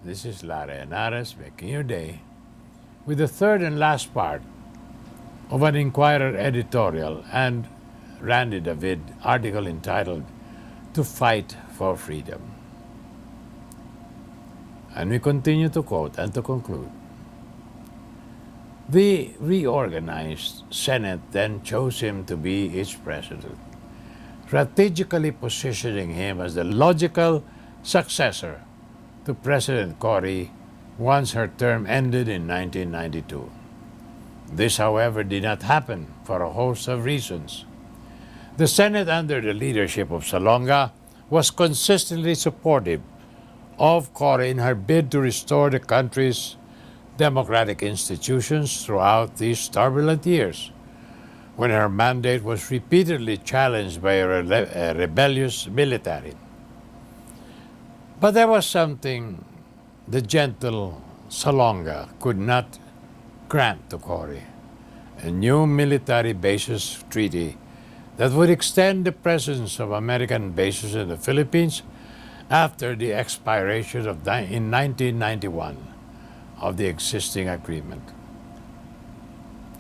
This is Lara Henares making your day with the third and last part of an Inquirer editorial and Randy David article entitled To Fight for Freedom. And we continue to quote and to conclude. The reorganized Senate then chose him to be its president, strategically positioning him as the logical successor to President Cory once her term ended in 1992. This, however, did not happen for a host of reasons. The Senate, under the leadership of Salonga, was consistently supportive of Cory in her bid to restore the country's democratic institutions throughout these turbulent years, when her mandate was repeatedly challenged by a rebellious military. But there was something the gentle Salonga could not grant to Cory: a new military bases treaty that would extend the presence of American bases in the Philippines after the expiration in 1991 of the existing agreement.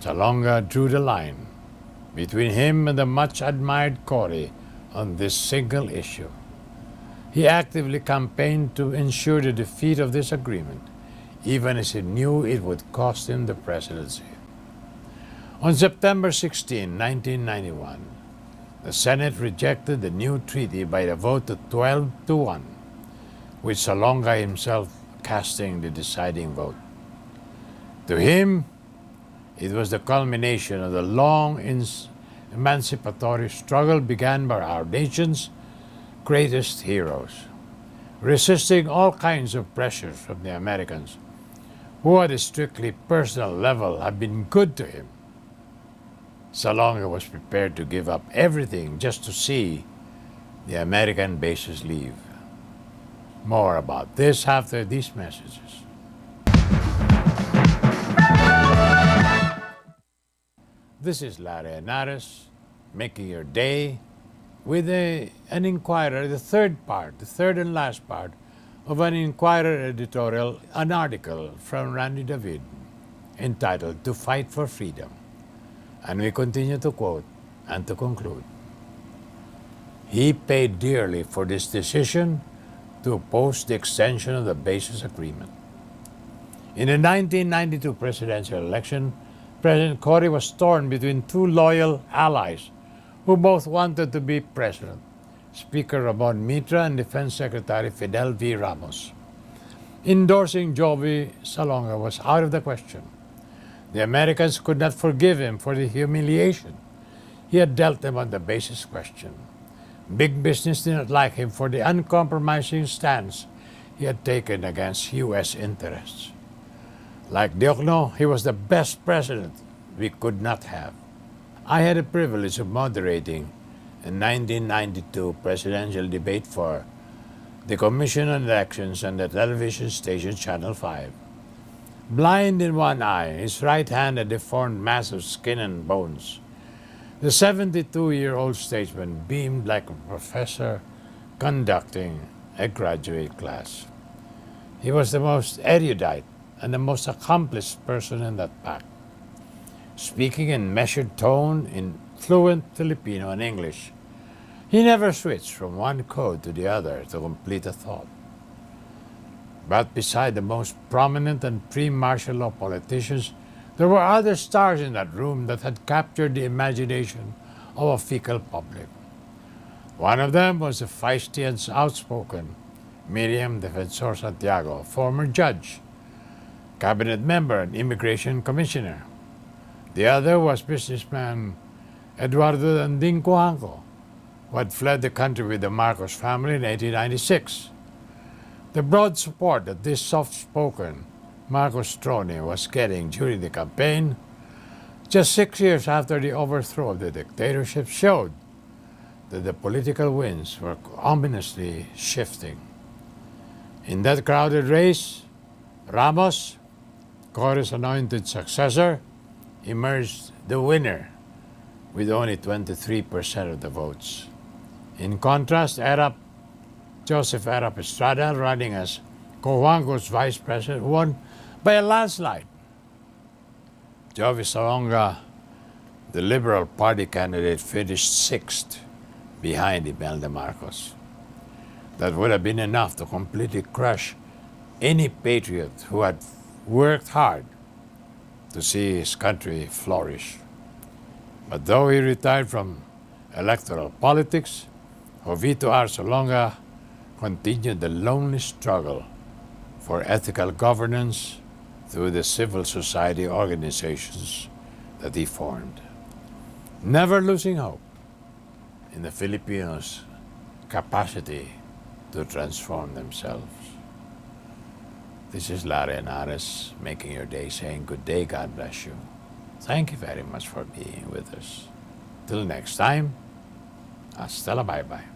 Salonga drew the line between him and the much-admired Cory on this single issue. He actively campaigned to ensure the defeat of this agreement, even as he knew it would cost him the presidency. On September 16, 1991, the Senate rejected the new treaty by a vote of 12-1, with Salonga himself casting the deciding vote. To him, it was the culmination of the long emancipatory struggle began by our nation's greatest heroes, resisting all kinds of pressures from the Americans, who at a strictly personal level had been good to him. Salonga was prepared to give up everything just to see the American bases leave. More about this after these messages. This is Lara Henares making your day with an Inquirer, the third and last part of an Inquirer editorial, an article from Randy David entitled To Fight for Freedom. And we continue to quote and to conclude. He paid dearly for this decision to oppose the extension of the bases agreement. In the 1992 presidential election, President Cory was torn between two loyal allies who both wanted to be president, Speaker Ramon Mitra and Defense Secretary Fidel V. Ramos. Endorsing Jovi Salonga was out of the question. The Americans could not forgive him for the humiliation he had dealt them on the basis question. Big business did not like him for the uncompromising stance he had taken against U.S. interests. Like Diokno, he was the best president we could not have. I had the privilege of moderating a 1992 presidential debate for the Commission on Elections and the television station Channel 5. Blind in one eye, his right hand a deformed mass of skin and bones, the 72-year-old statesman beamed like a professor conducting a graduate class. He was the most erudite and the most accomplished person in that pack, speaking in measured tone in fluent Filipino and English. He never switched from one code to the other to complete a thought. But beside the most prominent and pre-martial law politicians, there were other stars in that room that had captured the imagination of a fickle public. One of them was the feisty and outspoken Miriam Defensor Santiago, former judge, cabinet member and immigration commissioner. The other was businessman Eduardo Danding Cojanco, who had fled the country with the Marcos family in 1896. The broad support that this soft-spoken Marcos Trone was getting during the campaign, just 6 years after the overthrow of the dictatorship, showed that the political winds were ominously shifting. In that crowded race, Ramos, Cory's anointed successor, emerged the winner with only 23% of the votes. In contrast, Joseph Erap Estrada, running as Cojuangco's vice president, who won by a landslide. Jovi Salonga, the Liberal Party candidate, finished sixth behind Imelda Marcos. That would have been enough to completely crush any patriot who had worked hard to see his country flourish. But though he retired from electoral politics, Jovito R. Salonga continued the lonely struggle for ethical governance through the civil society organizations that he formed, never losing hope in the Filipinos' capacity to transform themselves. This is Larry Henares making your day, saying good day, God bless you. Thank you very much for being with us. Till next time, hasta la bye-bye.